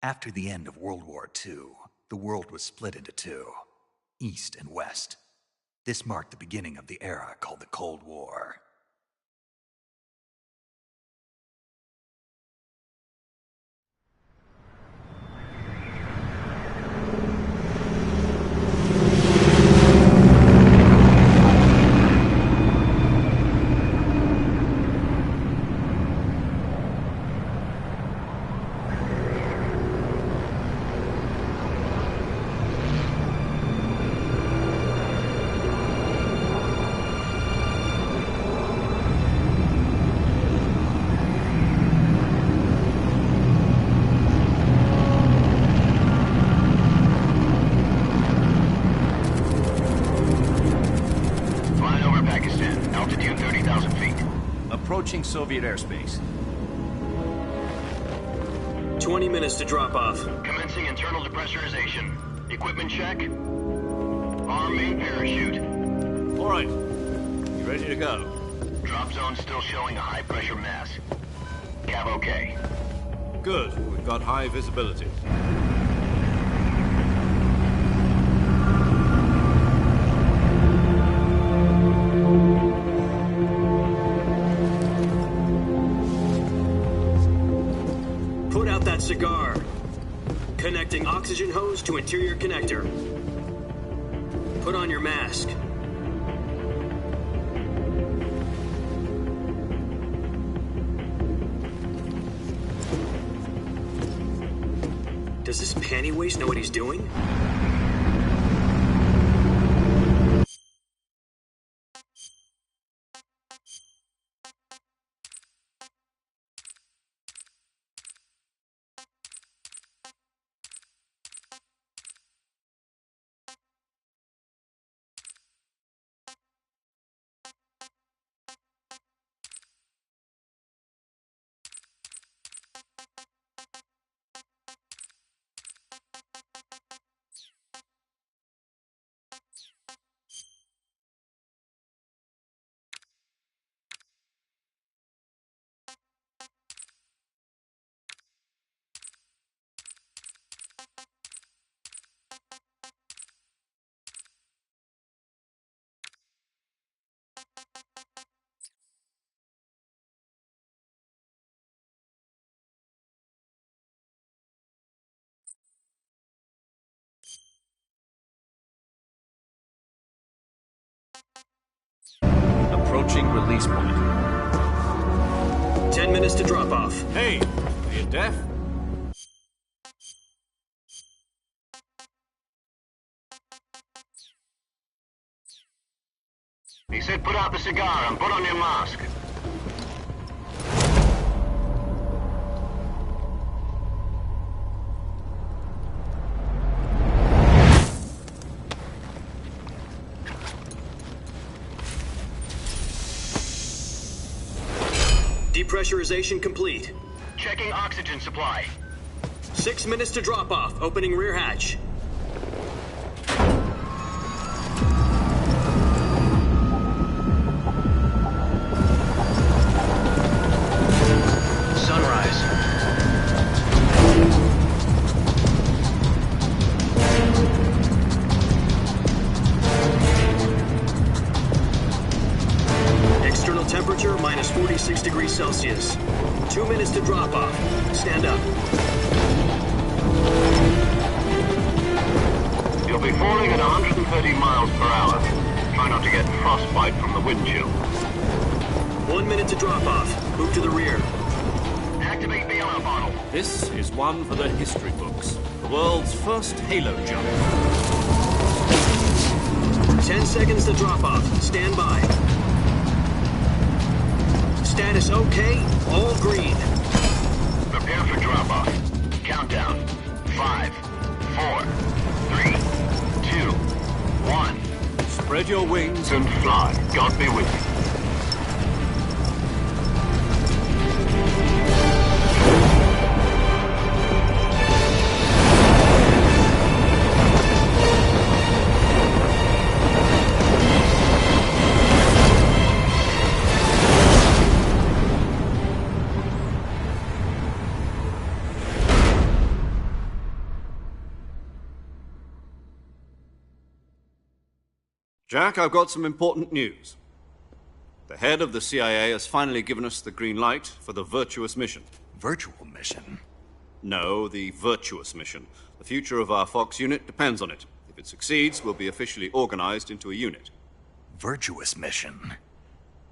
After the end of World War II, the world was split into two, East and West. This marked the beginning of the era called the Cold War. Approaching Soviet airspace. 20 minutes to drop off. Commencing internal depressurization. Equipment check. Arm main parachute. All right. You ready to go? Drop zone still showing a high pressure mass. Cav okay. Good. We've got high visibility. Cigar. Connecting oxygen hose to interior connector. Put on your mask. Does this panty waste know what he's doing? Approaching release point. 10 minutes to drop off. Hey, are you deaf? He said put out the cigar and put on your mask. Depressurization complete. Checking oxygen supply. 6 minutes to drop off. Opening rear hatch. Sunrise. External temperature minus 46 degrees Celsius. 2 minutes to drop off. Stand up. You'll be falling at 130 miles per hour. Try not to get frostbite from the wind chill. 1 minute to drop off. Move to the rear. Activate the yellow bottle. This is one for the history books. The world's first halo jump. 10 seconds to drop off. Stand by. Status okay. All green. Prepare for drop-off. Countdown. 5, 4, 3, 2, 1. Spread your wings And fly. God be with you. Jack, I've got some important news. The head of the CIA has finally given us the green light for the virtuous mission. Virtual mission? No, the virtuous mission. The future of our Fox unit depends on it. If it succeeds, we'll be officially organized into a unit. Virtuous mission?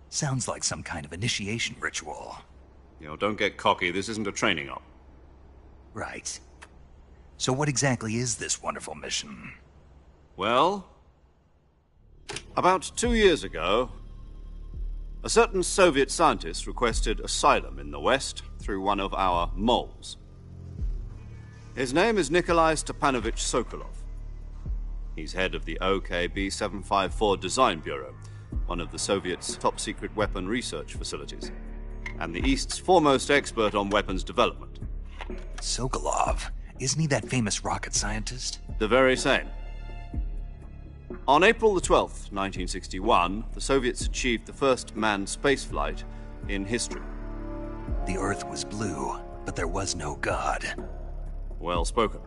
Sounds like some kind of initiation ritual. You know, don't get cocky. This isn't a training op. Right. So what exactly is this wonderful mission? Well, about 2 years ago, a certain Soviet scientist requested asylum in the West through one of our moles. His name is Nikolai Stepanovich Sokolov. He's head of the OKB 754 Design Bureau, one of the Soviets' top-secret weapon research facilities, and the East's foremost expert on weapons development. Sokolov? Isn't he that famous rocket scientist? The very same. On April the 12th, 1961, the Soviets achieved the first manned spaceflight in history. The Earth was blue, but there was no God. Well spoken.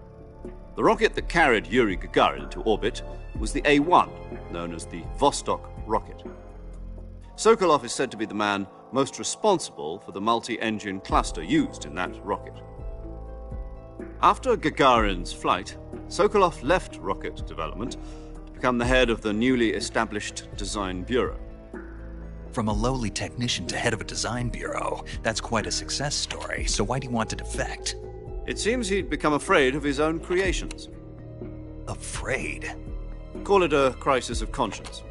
The rocket that carried Yuri Gagarin to orbit was the A-1, known as the Vostok rocket. Sokolov is said to be the man most responsible for the multi-engine cluster used in that rocket. After Gagarin's flight, Sokolov left rocket development to become the head of the newly established Design Bureau. From a lowly technician to head of a design bureau, that's quite a success story, so why do you want to defect? It seems he'd become afraid of his own creations. Afraid? Call it a crisis of conscience.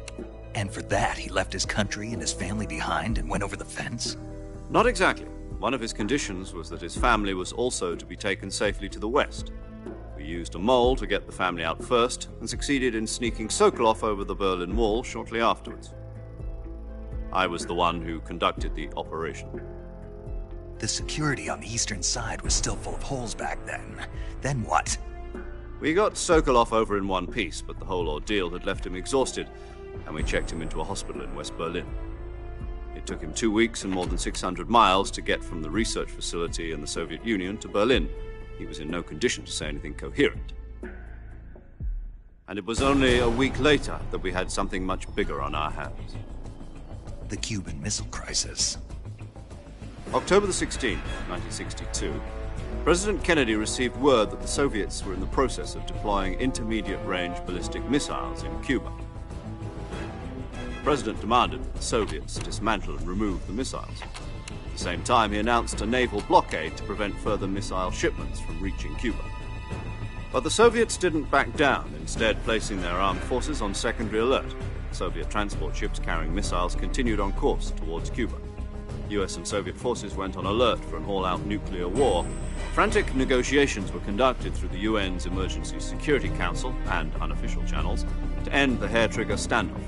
And for that, he left his country and his family behind and went over the fence? Not exactly. One of his conditions was that his family was also to be taken safely to the West. We used a mole to get the family out first and succeeded in sneaking Sokolov over the Berlin Wall shortly afterwards. I was the one who conducted the operation. The security on the eastern side was still full of holes back then. Then what? We got Sokolov over in one piece, but the whole ordeal had left him exhausted, and we checked him into a hospital in West Berlin. It took him 2 weeks and more than 600 miles to get from the research facility in the Soviet Union to Berlin. He was in no condition to say anything coherent. And it was only a week later that we had something much bigger on our hands. The Cuban Missile Crisis. October the 16th, 1962, President Kennedy received word that the Soviets were in the process of deploying intermediate-range ballistic missiles in Cuba. The President demanded that the Soviets dismantle and remove the missiles. At the same time, he announced a naval blockade to prevent further missile shipments from reaching Cuba. But the Soviets didn't back down, instead placing their armed forces on secondary alert. Soviet transport ships carrying missiles continued on course towards Cuba. US and Soviet forces went on alert for an all-out nuclear war. Frantic negotiations were conducted through the UN's Emergency Security Council and unofficial channels to end the hair-trigger standoff.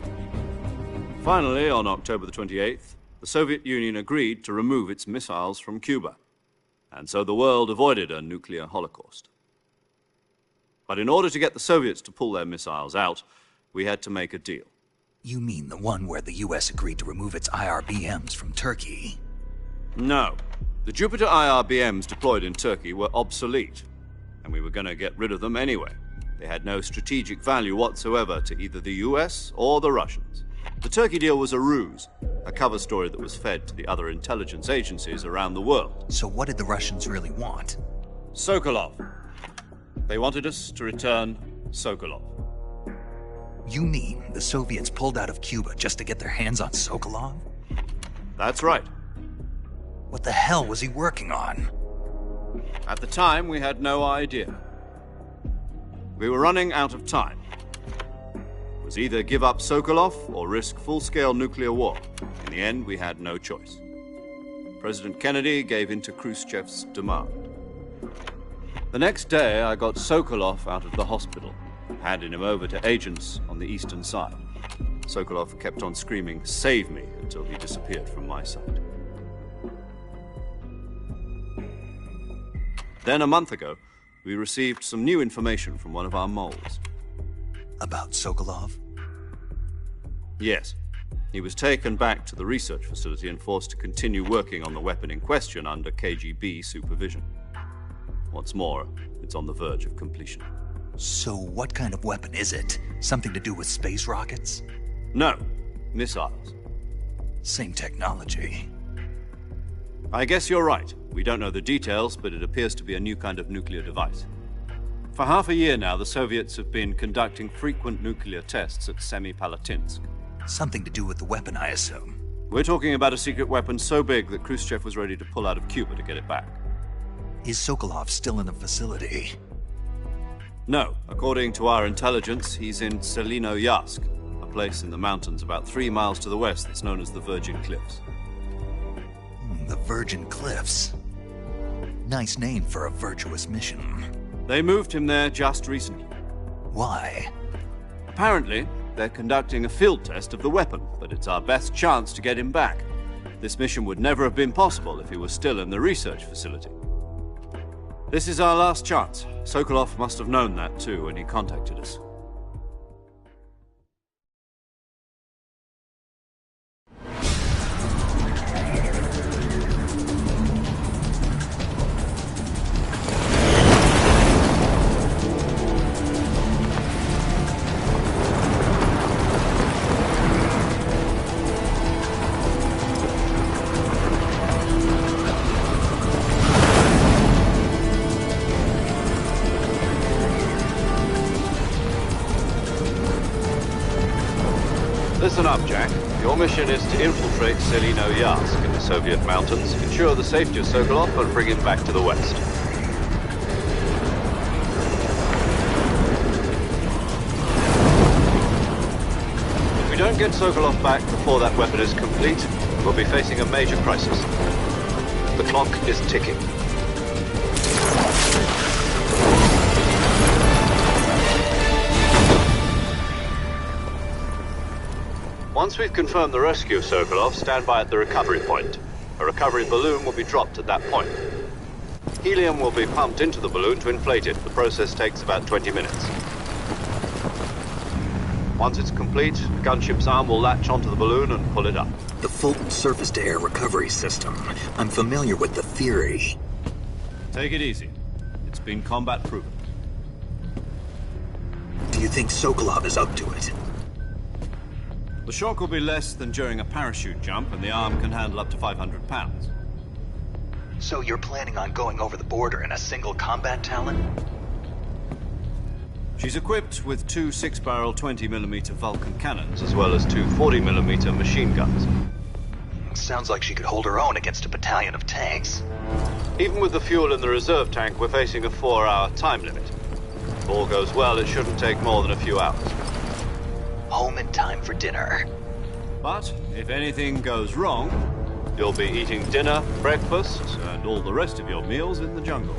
Finally, on October the 28th, the Soviet Union agreed to remove its missiles from Cuba, and so the world avoided a nuclear holocaust. But in order to get the Soviets to pull their missiles out, we had to make a deal. You mean the one where the US agreed to remove its IRBMs from Turkey? No. The Jupiter IRBMs deployed in Turkey were obsolete, and we were going to get rid of them anyway. They had no strategic value whatsoever to either the US or the Russians. The Turkey deal was a ruse, a cover story that was fed to the other intelligence agencies around the world. So what did the Russians really want? Sokolov. They wanted us to return Sokolov. You mean the Soviets pulled out of Cuba just to get their hands on Sokolov? That's right. What the hell was he working on? At the time, we had no idea. We were running out of time. It was either give up Sokolov or risk full-scale nuclear war. In the end, we had no choice. President Kennedy gave in to Khrushchev's demand. The next day, I got Sokolov out of the hospital, handing him over to agents on the eastern side. Sokolov kept on screaming, "Save me," until he disappeared from my sight. Then, a month ago, we received some new information from one of our moles. About Sokolov? Yes. He was taken back to the research facility and forced to continue working on the weapon in question under KGB supervision. What's more, it's on the verge of completion. So what kind of weapon is it? Something to do with space rockets? No, missiles. Same technology. I guess you're right. We don't know the details, but it appears to be a new kind of nuclear device. For half a year now, the Soviets have been conducting frequent nuclear tests at Semipalatinsk. Something to do with the weapon, I assume. We're talking about a secret weapon so big that Khrushchev was ready to pull out of Cuba to get it back. Is Sokolov still in the facility? No, according to our intelligence, he's in Selino-Yarsk, a place in the mountains about 3 miles to the west that's known as the Virgin Cliffs. The Virgin Cliffs. Nice name for a virtuous mission. They moved him there just recently. Why? Apparently, they're conducting a field test of the weapon, but it's our best chance to get him back. This mission would never have been possible if he was still in the research facility. This is our last chance. Sokolov must have known that too when he contacted us. Listen up, Jack. Your mission is to infiltrate Selino-Yarsk in the Soviet mountains, ensure the safety of Sokolov, and bring him back to the west. If we don't get Sokolov back before that weapon is complete, we'll be facing a major crisis. The clock is ticking. Once we've confirmed the rescue of Sokolov, stand by at the recovery point. A recovery balloon will be dropped at that point. Helium will be pumped into the balloon to inflate it. The process takes about 20 minutes. Once it's complete, the gunship's arm will latch onto the balloon and pull it up. The Fulton surface-to-air recovery system. I'm familiar with the theory. Take it easy. It's been combat proven. Do you think Sokolov is up to it? The shock will be less than during a parachute jump, and the arm can handle up to 500 pounds. So you're planning on going over the border in a single combat Talon? She's equipped with 2 6-barrel 20mm Vulcan cannons, as well as 2 40mm machine guns. Sounds like she could hold her own against a battalion of tanks. Even with the fuel in the reserve tank, we're facing a 4-hour time limit. If all goes well, it shouldn't take more than a few hours. Home in time for dinner. But if anything goes wrong, you'll be eating dinner, breakfast, and all the rest of your meals in the jungle.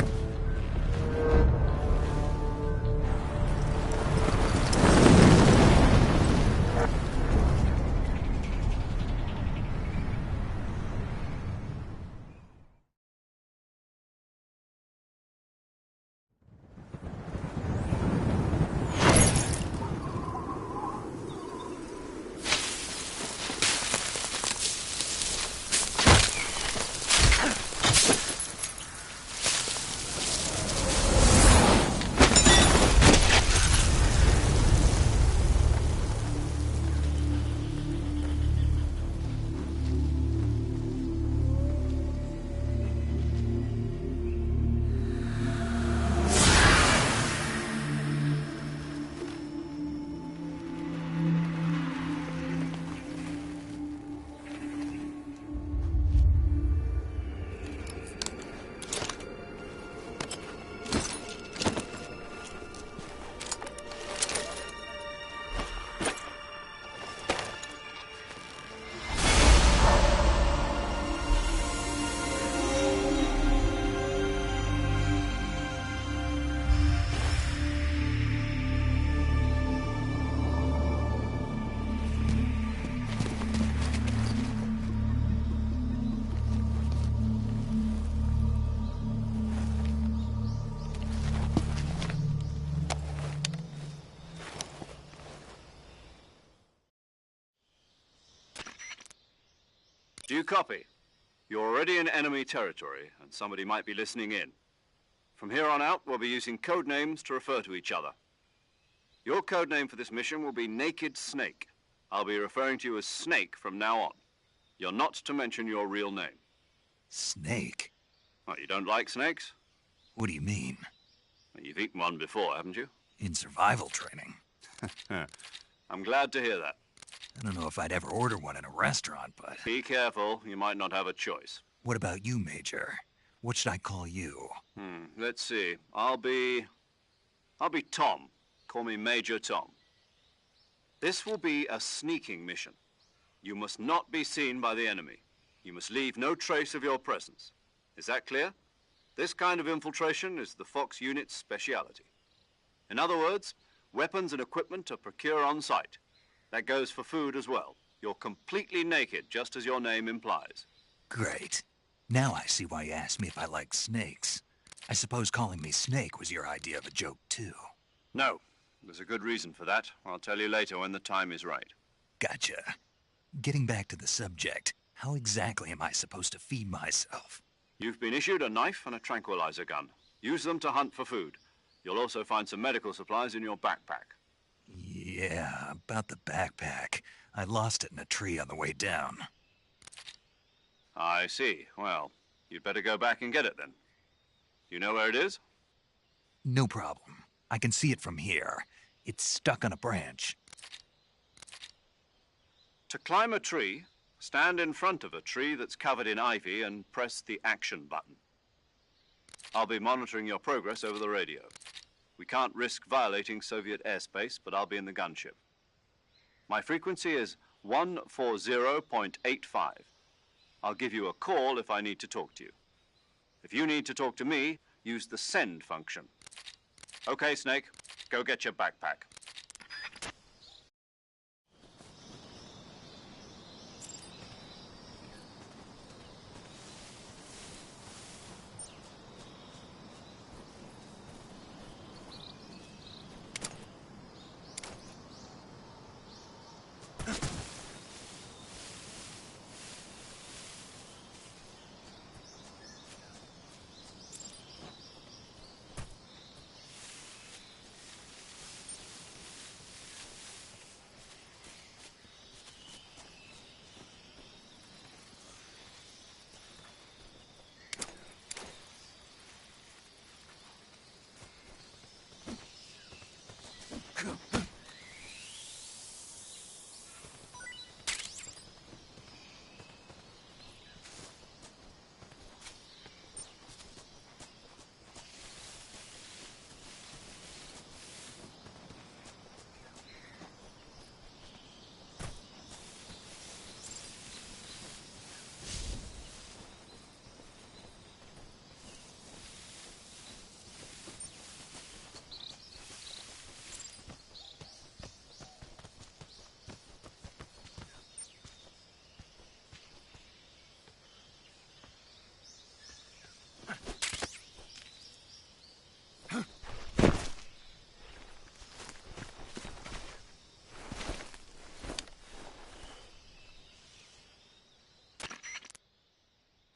Do you copy? You're already in enemy territory, and somebody might be listening in. From here on out, we'll be using code names to refer to each other. Your code name for this mission will be Naked Snake. I'll be referring to you as Snake from now on. You're not to mention your real name. Snake? What, you don't like snakes? What do you mean? Well, you've eaten one before, haven't you? In survival training. I'm glad to hear that. I don't know if I'd ever order one in a restaurant, but... Be careful, you might not have a choice. What about you, Major? What should I call you? Let's see. I'll be Tom. Call me Major Tom. This will be a sneaking mission. You must not be seen by the enemy. You must leave no trace of your presence. Is that clear? This kind of infiltration is the Fox unit's speciality. In other words, weapons and equipment are procured on site. That goes for food as well. You're completely naked, just as your name implies. Great. Now I see why you asked me if I like snakes. I suppose calling me Snake was your idea of a joke, too. No. There's a good reason for that. I'll tell you later when the time is right. Gotcha. Getting back to the subject, how exactly am I supposed to feed myself? You've been issued a knife and a tranquilizer gun. Use them to hunt for food. You'll also find some medical supplies in your backpack. Yeah, about the backpack. I lost it in a tree on the way down. I see. Well, you'd better go back and get it then. Do you know where it is? No problem. I can see it from here. It's stuck on a branch. To climb a tree, stand in front of a tree that's covered in ivy and press the action button. I'll be monitoring your progress over the radio. We can't risk violating Soviet airspace, but I'll be in the gunship. My frequency is 140.85. I'll give you a call if I need to talk to you. If you need to talk to me, use the send function. Okay, Snake, go get your backpack.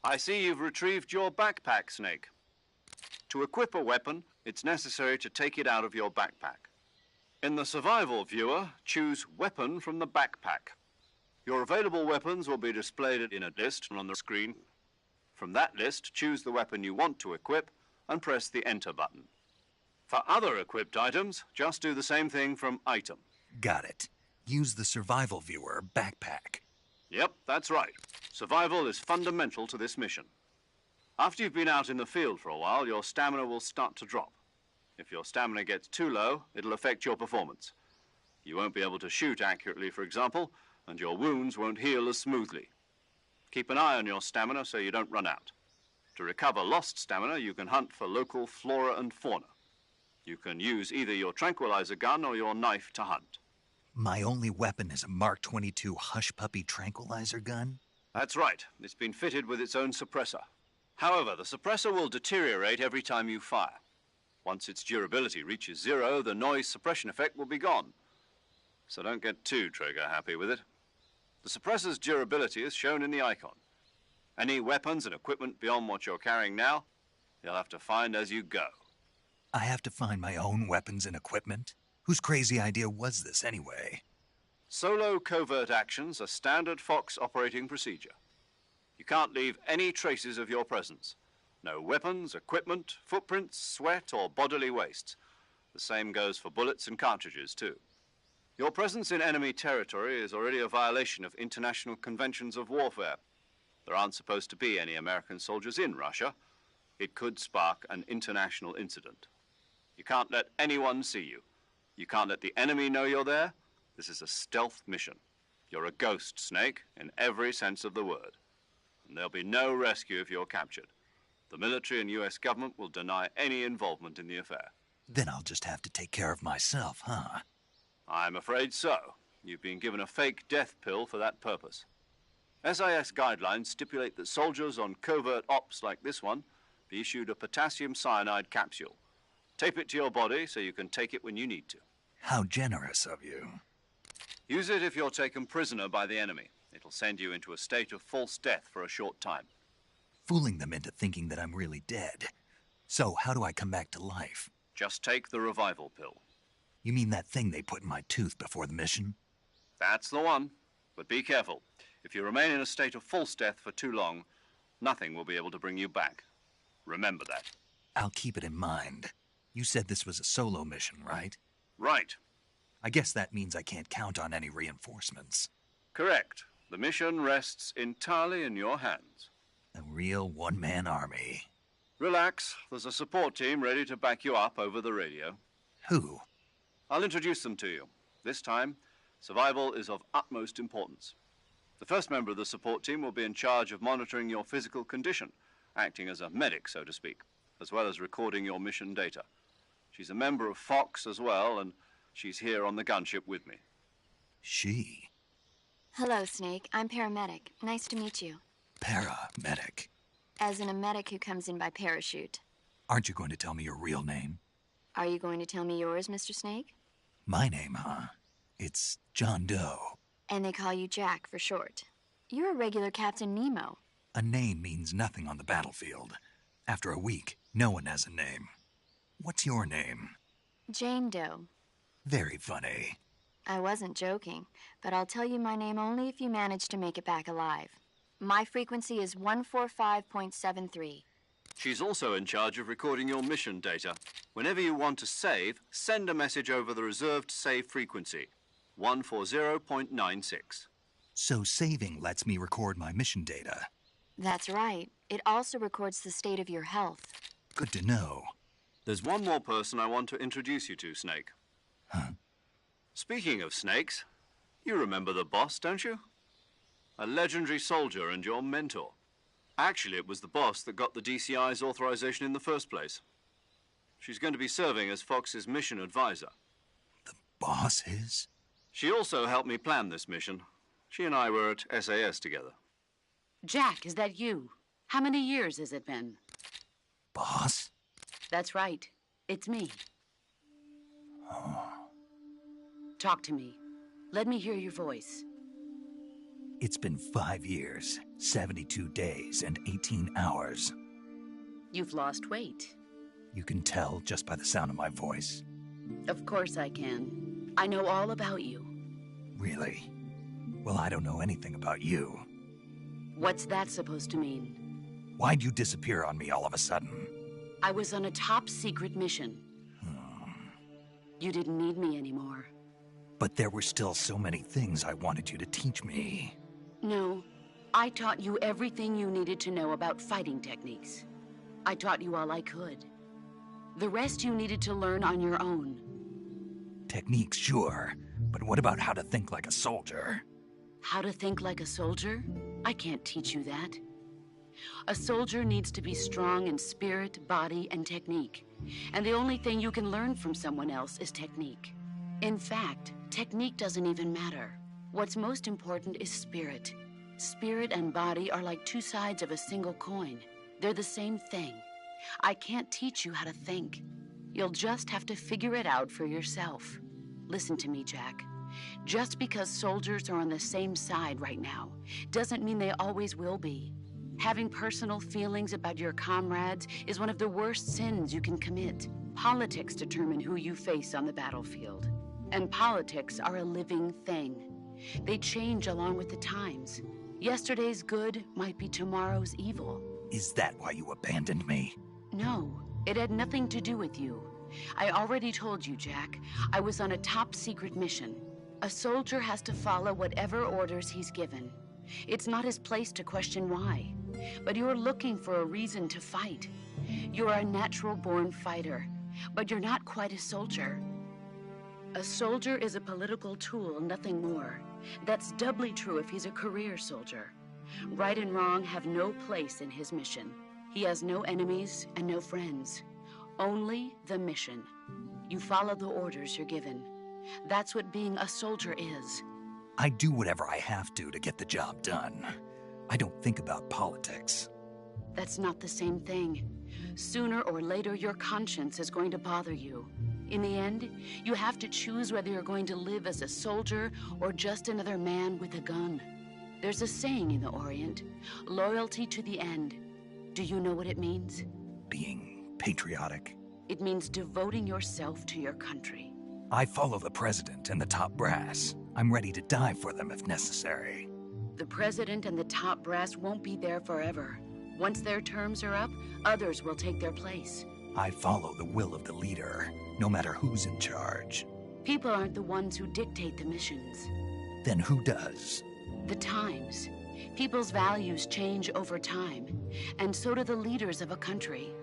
I see you've retrieved your backpack, Snake. To equip a weapon, it's necessary to take it out of your backpack. In the survival viewer, choose Weapon from the backpack. Your available weapons will be displayed in a list on the screen. From that list, choose the weapon you want to equip and press the Enter button. For other equipped items, just do the same thing from Item. Got it. Use the survival viewer backpack. Yep, that's right. Survival is fundamental to this mission. After you've been out in the field for a while, your stamina will start to drop. If your stamina gets too low, it'll affect your performance. You won't be able to shoot accurately, for example, and your wounds won't heal as smoothly. Keep an eye on your stamina so you don't run out. To recover lost stamina, you can hunt for local flora and fauna. You can use either your tranquilizer gun or your knife to hunt. My only weapon is a Mark 22 Hush Puppy tranquilizer gun? That's right. It's been fitted with its own suppressor. However, the suppressor will deteriorate every time you fire. Once its durability reaches 0, the noise suppression effect will be gone. So don't get too trigger-happy with it. The suppressor's durability is shown in the icon. Any weapons and equipment beyond what you're carrying now, you'll have to find as you go. I have to find my own weapons and equipment? Whose crazy idea was this, anyway? Solo covert actions are standard Fox operating procedure. You can't leave any traces of your presence. No weapons, equipment, footprints, sweat, or bodily waste. The same goes for bullets and cartridges, too. Your presence in enemy territory is already a violation of international conventions of warfare. There aren't supposed to be any American soldiers in Russia. It could spark an international incident. You can't let anyone see you. You can't let the enemy know you're there. This is a stealth mission. You're a ghost, Snake, in every sense of the word. And there'll be no rescue if you're captured. The military and U.S. government will deny any involvement in the affair. Then I'll just have to take care of myself, huh? I'm afraid so. You've been given a fake death pill for that purpose. SIS guidelines stipulate that soldiers on covert ops like this one be issued a potassium cyanide capsule. Tape it to your body so you can take it when you need to. How generous of you. Use it if you're taken prisoner by the enemy. It'll send you into a state of false death for a short time. Fooling them into thinking that I'm really dead. So how do I come back to life? Just take the revival pill. You mean that thing they put in my tooth before the mission? That's the one. But be careful. If you remain in a state of false death for too long, nothing will be able to bring you back. Remember that. I'll keep it in mind. You said this was a solo mission, right? Right. I guess that means I can't count on any reinforcements. Correct. The mission rests entirely in your hands. A real one-man army. Relax. There's a support team ready to back you up over the radio. Who? I'll introduce them to you. This time, survival is of utmost importance. The first member of the support team will be in charge of monitoring your physical condition, acting as a medic, so to speak, as well as recording your mission data. She's a member of Fox as well, and she's here on the gunship with me. She? Hello, Snake. I'm paramedic. Nice to meet you. Paramedic. As in a medic who comes in by parachute. Aren't you going to tell me your real name? Are you going to tell me yours, Mr. Snake? My name, huh? It's John Doe. And they call you Jack for short. You're a regular Captain Nemo. A name means nothing on the battlefield. After a week, no one has a name. What's your name? Jane Doe. Very funny. I wasn't joking, but I'll tell you my name only if you manage to make it back alive. My frequency is 145.73. She's also in charge of recording your mission data. Whenever you want to save, send a message over the reserved save frequency, 140.96. So saving lets me record my mission data. That's right. It also records the state of your health. Good to know. There's one more person I want to introduce you to, Snake. Huh? Speaking of snakes, you remember the boss, don't you? A legendary soldier and your mentor. Actually, it was the boss that got the DCI's authorization in the first place. She's going to be serving as Fox's mission advisor. The boss is? She also helped me plan this mission. She and I were at SAS together. Jack, is that you? How many years has it been? Boss? That's right. It's me. Oh. Talk to me. Let me hear your voice. It's been 5 years, 72 days, and 18 hours. You've lost weight. You can tell just by the sound of my voice. Of course I can. I know all about you. Really? Well, I don't know anything about you. What's that supposed to mean? Why'd you disappear on me all of a sudden? I was on a top-secret mission. You didn't need me anymore. But there were still so many things I wanted you to teach me. No, I taught you everything you needed to know about fighting techniques. I taught you all I could. The rest you needed to learn on your own. Techniques, sure. But what about how to think like a soldier? How to think like a soldier? I can't teach you that. A soldier needs to be strong in spirit, body, and technique. And the only thing you can learn from someone else is technique. In fact, technique doesn't even matter. What's most important is spirit. Spirit and body are like two sides of a single coin. They're the same thing. I can't teach you how to think. You'll just have to figure it out for yourself. Listen to me, Jack. Just because soldiers are on the same side right now doesn't mean they always will be. Having personal feelings about your comrades is one of the worst sins you can commit. Politics determine who you face on the battlefield. And politics are a living thing. They change along with the times. Yesterday's good might be tomorrow's evil. Is that why you abandoned me? No, it had nothing to do with you. I already told you, Jack. I was on a top-secret mission. A soldier has to follow whatever orders he's given. It's not his place to question why. But you're looking for a reason to fight. You're a natural-born fighter, but you're not quite a soldier. A soldier is a political tool, nothing more. That's doubly true if he's a career soldier. Right and wrong have no place in his mission. He has no enemies and no friends. Only the mission. You follow the orders you're given. That's what being a soldier is. I do whatever I have to get the job done. I don't think about politics. That's not the same thing. Sooner or later, your conscience is going to bother you. In the end, you have to choose whether you're going to live as a soldier or just another man with a gun. There's a saying in the Orient, loyalty to the end. Do you know what it means? Being patriotic. It means devoting yourself to your country. I follow the president and the top brass. I'm ready to die for them if necessary. The president and the top brass won't be there forever. Once their terms are up, others will take their place. I follow the will of the leader, no matter who's in charge. People aren't the ones who dictate the missions. Then who does? The times. People's values change over time, and so do the leaders of a country.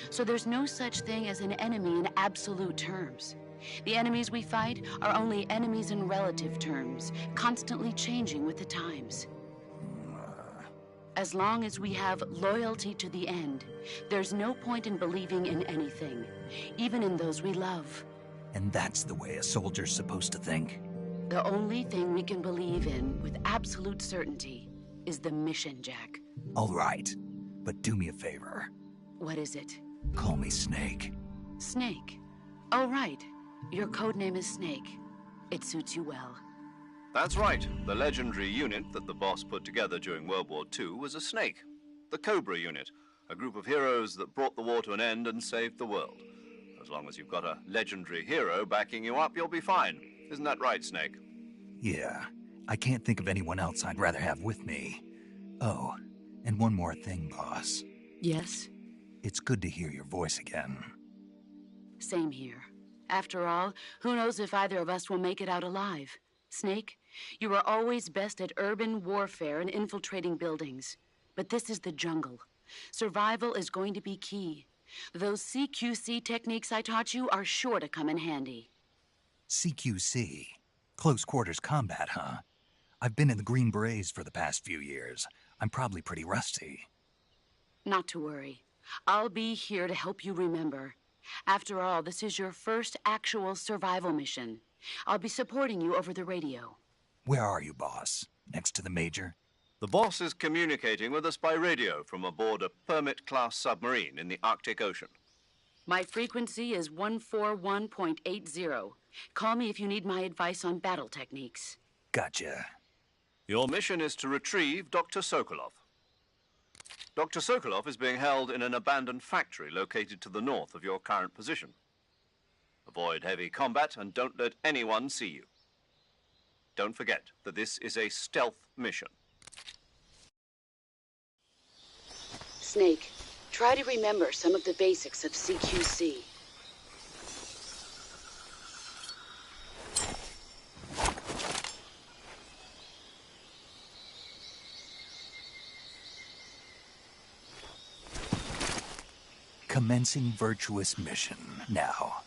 So there's no such thing as an enemy in absolute terms. The enemies we fight are only enemies in relative terms, constantly changing with the times. As long as we have loyalty to the end, there's no point in believing in anything, even in those we love. And that's the way a soldier's supposed to think? The only thing we can believe in with absolute certainty is the mission, Jack. All right, but do me a favor. What is it? Call me Snake. Snake? Oh, right. Your code name is Snake. It suits you well. That's right. The legendary unit that the boss put together during World War II was a snake. The Cobra unit, a group of heroes that brought the war to an end and saved the world. As long as you've got a legendary hero backing you up, you'll be fine. Isn't that right, Snake? Yeah, I can't think of anyone else I'd rather have with me. Oh, and one more thing, boss. Yes? It's good to hear your voice again. Same here. After all, who knows if either of us will make it out alive? Snake, you are always best at urban warfare and infiltrating buildings. But this is the jungle. Survival is going to be key. Those CQC techniques I taught you are sure to come in handy. CQC? Close quarters combat, huh? I've been in the Green Berets for the past few years. I'm probably pretty rusty. Not to worry. I'll be here to help you remember. After all, this is your first actual survival mission. I'll be supporting you over the radio. Where are you, boss? Next to the Major? The boss is communicating with us by radio from aboard a Permit-class submarine in the Arctic Ocean. My frequency is 141.80. Call me if you need my advice on battle techniques. Gotcha. Your mission is to retrieve Dr. Sokolov. Dr. Sokolov is being held in an abandoned factory located to the north of your current position. Avoid heavy combat and don't let anyone see you. Don't forget that this is a stealth mission. Snake, try to remember some of the basics of CQC. Commencing virtuous mission now.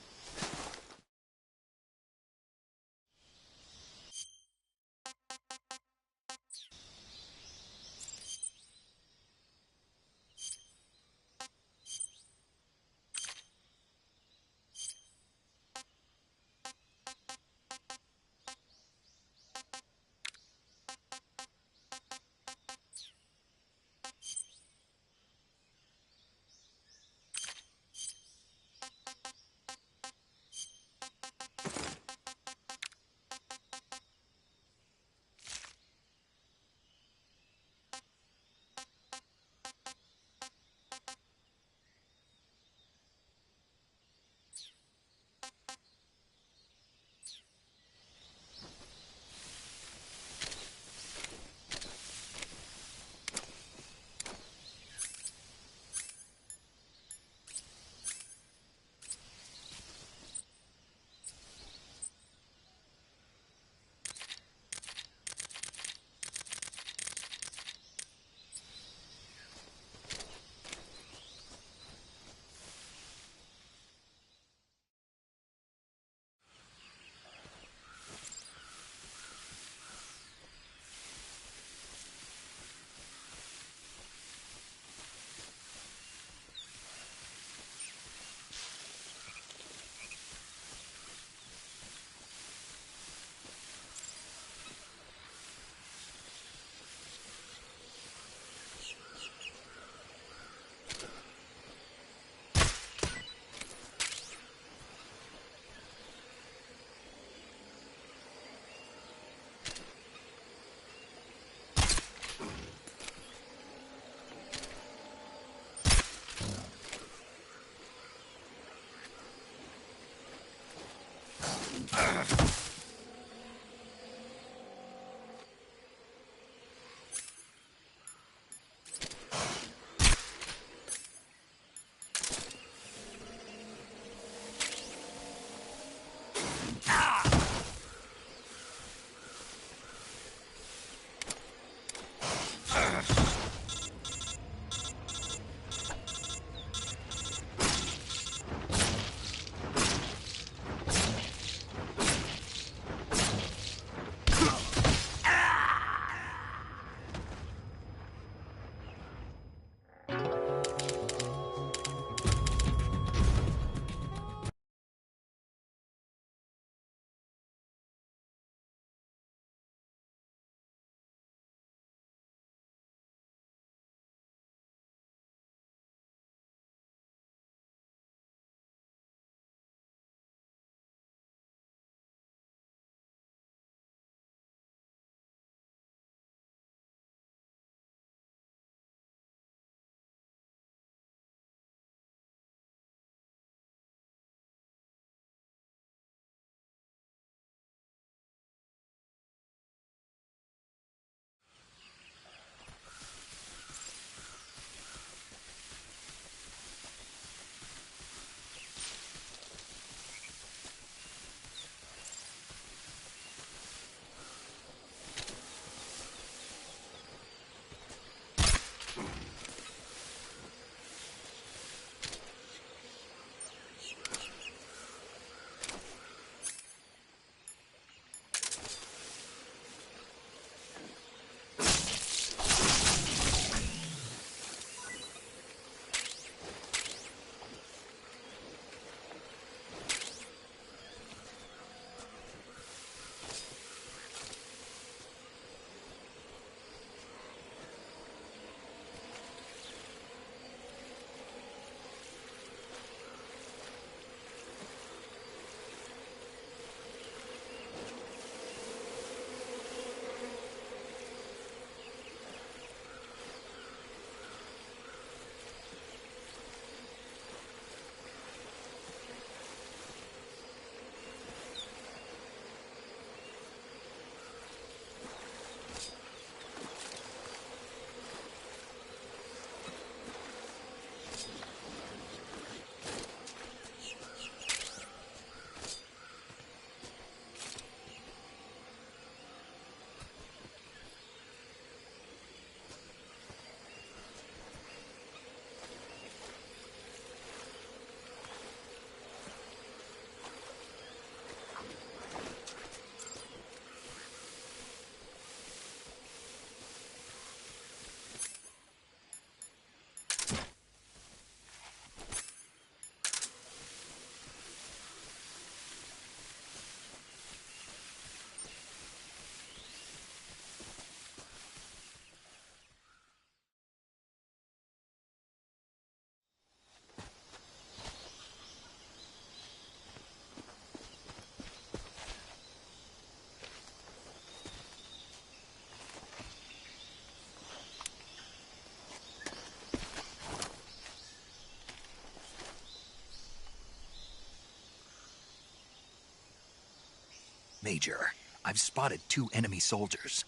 Major, I've spotted 2 enemy soldiers.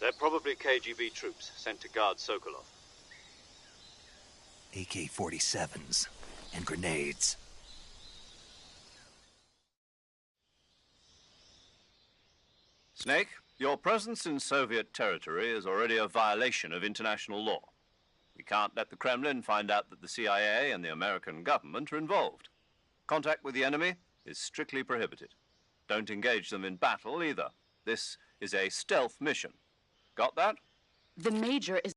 They're probably KGB troops sent to guard Sokolov. AK-47s and grenades. Snake, your presence in Soviet territory is already a violation of international law. We can't let the Kremlin find out that the CIA and the American government are involved. Contact with the enemy is strictly prohibited. Don't engage them in battle either. This is a stealth mission. Got that? The Major is